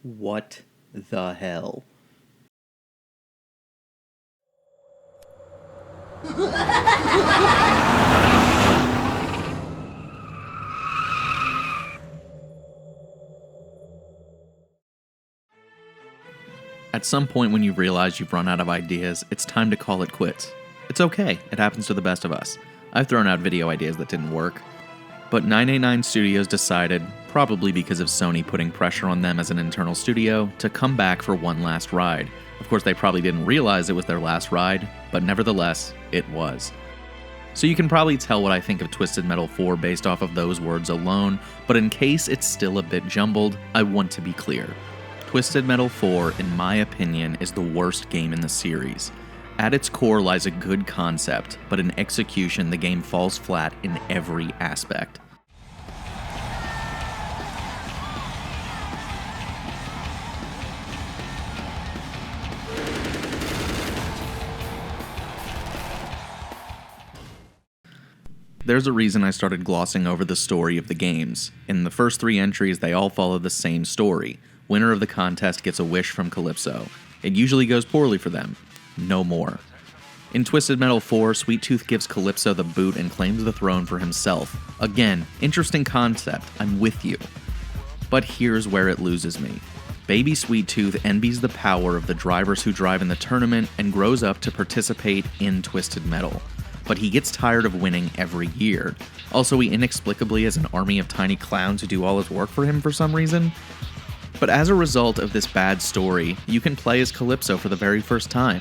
What the hell? At some point when you realize you've run out of ideas, it's time to call it quits. It's okay, it happens to the best of us. I've thrown out video ideas that didn't work. But 989 Studios decided, probably because of Sony putting pressure on them as an internal studio, to come back for one last ride. Of course, they probably didn't realize it was their last ride, but nevertheless, it was. So you can probably tell what I think of Twisted Metal 4 based off of those words alone, but in case it's still a bit jumbled, I want to be clear. Twisted Metal 4, in my opinion, is the worst game in the series. At its core lies a good concept, but in execution the game falls flat in every aspect. There's a reason I started glossing over the story of the games. In the first 3 entries, they all follow the same story. Winner of the contest gets a wish from Calypso. It usually goes poorly for them. No more. In Twisted Metal 4, Sweet Tooth gives Calypso the boot and claims the throne for himself. Again, interesting concept, I'm with you. But here's where it loses me. Baby Sweet Tooth envies the power of the drivers who drive in the tournament and grows up to participate in Twisted Metal. But he gets tired of winning every year. Also, he inexplicably has an army of tiny clowns who do all his work for him for some reason. But as a result of this bad story, you can play as Calypso for the very first time.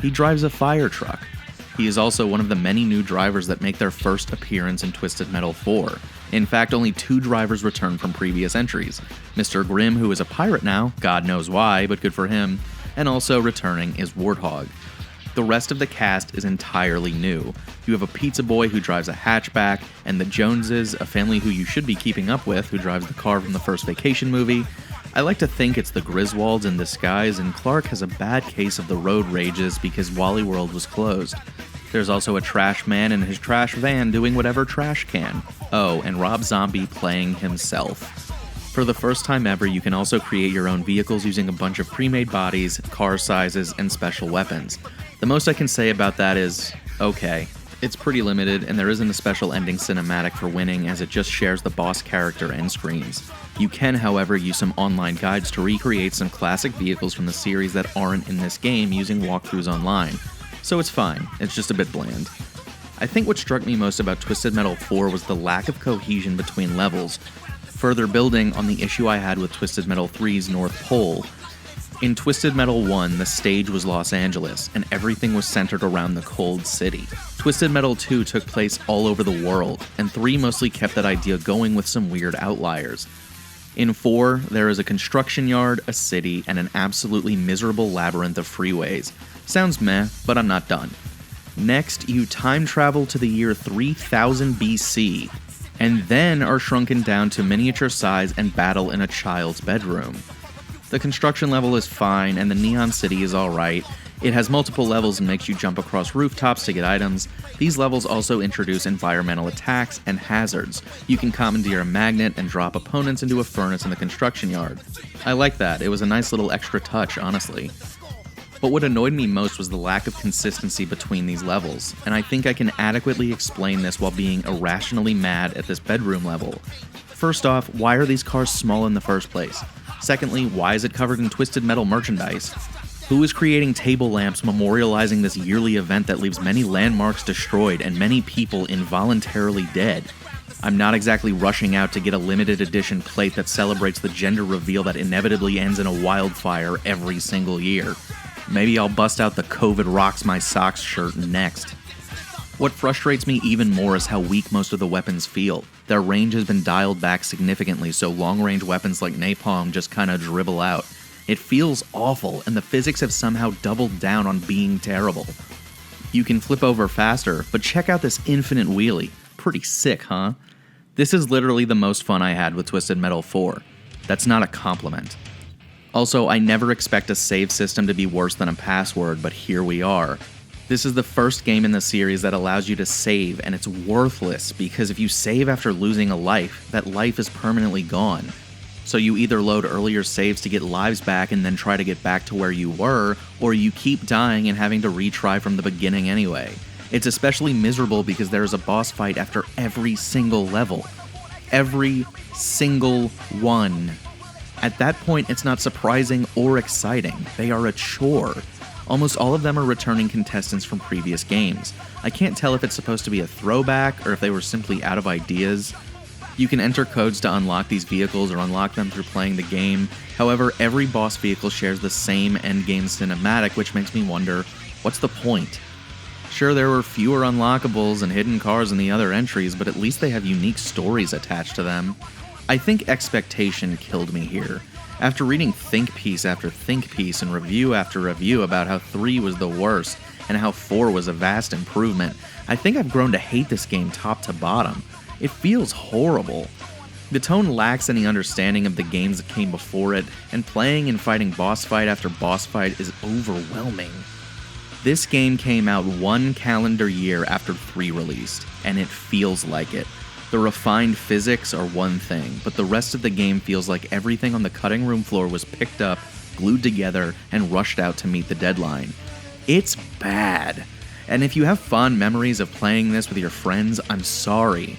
He drives a fire truck. He is also one of the many new drivers that make their first appearance in Twisted Metal 4. In fact, only 2 drivers return from previous entries. Mr. Grimm, who is a pirate now, God knows why, but good for him, and also returning is Warthog. The rest of the cast is entirely new. You have a pizza boy who drives a hatchback, and the Joneses, a family who you should be keeping up with, who drives the car from the first Vacation movie. I like to think it's the Griswolds in disguise, and Clark has a bad case of the road rages because Wally World was closed. There's also a trash man in his trash van doing whatever trash can. Oh, and Rob Zombie playing himself. For the first time ever, you can also create your own vehicles using a bunch of pre-made bodies, car sizes, and special weapons. The most I can say about that is, okay. It's pretty limited, and there isn't a special ending cinematic for winning as it just shares the boss character end screens. You can, however, use some online guides to recreate some classic vehicles from the series that aren't in this game using walkthroughs online. So it's fine, it's just a bit bland. I think what struck me most about Twisted Metal 4 was the lack of cohesion between levels, further building on the issue I had with Twisted Metal 3's North Pole. In Twisted Metal 1, the stage was Los Angeles, and everything was centered around the cold city. Twisted Metal 2 took place all over the world, and 3 mostly kept that idea going with some weird outliers. In 4, there is a construction yard, a city, and an absolutely miserable labyrinth of freeways. Sounds meh, but I'm not done. Next, you time travel to the year 3000 BC, and then are shrunken down to miniature size and battle in a child's bedroom. The construction level is fine, and the Neon City is alright. It has multiple levels and makes you jump across rooftops to get items. These levels also introduce environmental attacks and hazards. You can commandeer a magnet and drop opponents into a furnace in the construction yard. I like that, it was a nice little extra touch, honestly. But what annoyed me most was the lack of consistency between these levels, and I think I can adequately explain this while being irrationally mad at this bedroom level. First off, why are these cars small in the first place? Secondly, why is it covered in Twisted Metal merchandise? Who is creating table lamps memorializing this yearly event that leaves many landmarks destroyed and many people involuntarily dead? I'm not exactly rushing out to get a limited edition plate that celebrates the gender reveal that inevitably ends in a wildfire every single year. Maybe I'll bust out the COVID Rocks My Socks shirt next. What frustrates me even more is how weak most of the weapons feel. Their range has been dialed back significantly, so long-range weapons like napalm just kinda dribble out. It feels awful, and the physics have somehow doubled down on being terrible. You can flip over faster, but check out this infinite wheelie. Pretty sick, huh? This is literally the most fun I had with Twisted Metal 4. That's not a compliment. Also, I never expect a save system to be worse than a password, but here we are. This is the first game in the series that allows you to save, and it's worthless because if you save after losing a life, that life is permanently gone. So you either load earlier saves to get lives back and then try to get back to where you were, or you keep dying and having to retry from the beginning anyway. It's especially miserable because there is a boss fight after every single level. Every single one. At that point, it's not surprising or exciting. They are a chore. Almost all of them are returning contestants from previous games. I can't tell if it's supposed to be a throwback or if they were simply out of ideas. You can enter codes to unlock these vehicles or unlock them through playing the game. However, every boss vehicle shares the same endgame cinematic, which makes me wonder, what's the point? Sure, there were fewer unlockables and hidden cars in the other entries, but at least they have unique stories attached to them. I think expectation killed me here. After reading think piece after think piece and review after review about how 3 was the worst and how 4 was a vast improvement, I think I've grown to hate this game top to bottom. It feels horrible. The tone lacks any understanding of the games that came before it, and playing and fighting boss fight after boss fight is overwhelming. This game came out 1 calendar year after 3 released, and it feels like it. The refined physics are one thing, but the rest of the game feels like everything on the cutting room floor was picked up, glued together, and rushed out to meet the deadline. It's bad. And if you have fond memories of playing this with your friends, I'm sorry.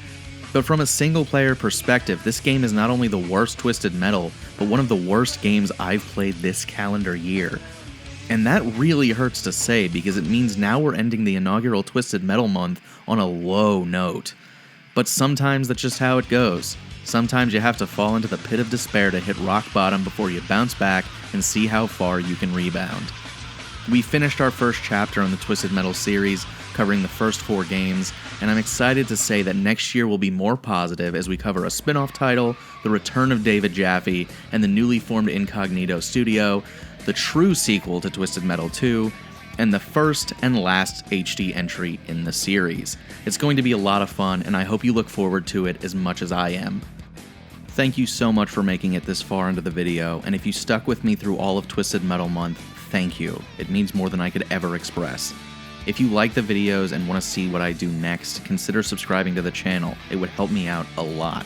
But from a single-player perspective, this game is not only the worst Twisted Metal, but one of the worst games I've played this calendar year. And that really hurts to say because it means now we're ending the inaugural Twisted Metal month on a low note. But sometimes that's just how it goes. Sometimes you have to fall into the pit of despair to hit rock bottom before you bounce back and see how far you can rebound. We finished our first chapter on the Twisted Metal series, covering the first 4 games, and I'm excited to say that next year will be more positive as we cover a spin-off title, the return of David Jaffe, and the newly formed Incognito Studio, the true sequel to Twisted Metal 2, and the first and last HD entry in the series. It's going to be a lot of fun, and I hope you look forward to it as much as I am. Thank you so much for making it this far into the video, and if you stuck with me through all of Twisted Metal Month, thank you. It means more than I could ever express. If you like the videos and want to see what I do next, consider subscribing to the channel. It would help me out a lot.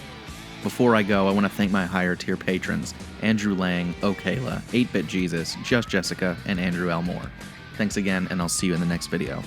Before I go, I want to thank my higher tier patrons, Andrew Lang, Okayla, 8-Bit Jesus, Just Jessica, and Andrew Elmore. Thanks again, and I'll see you in the next video.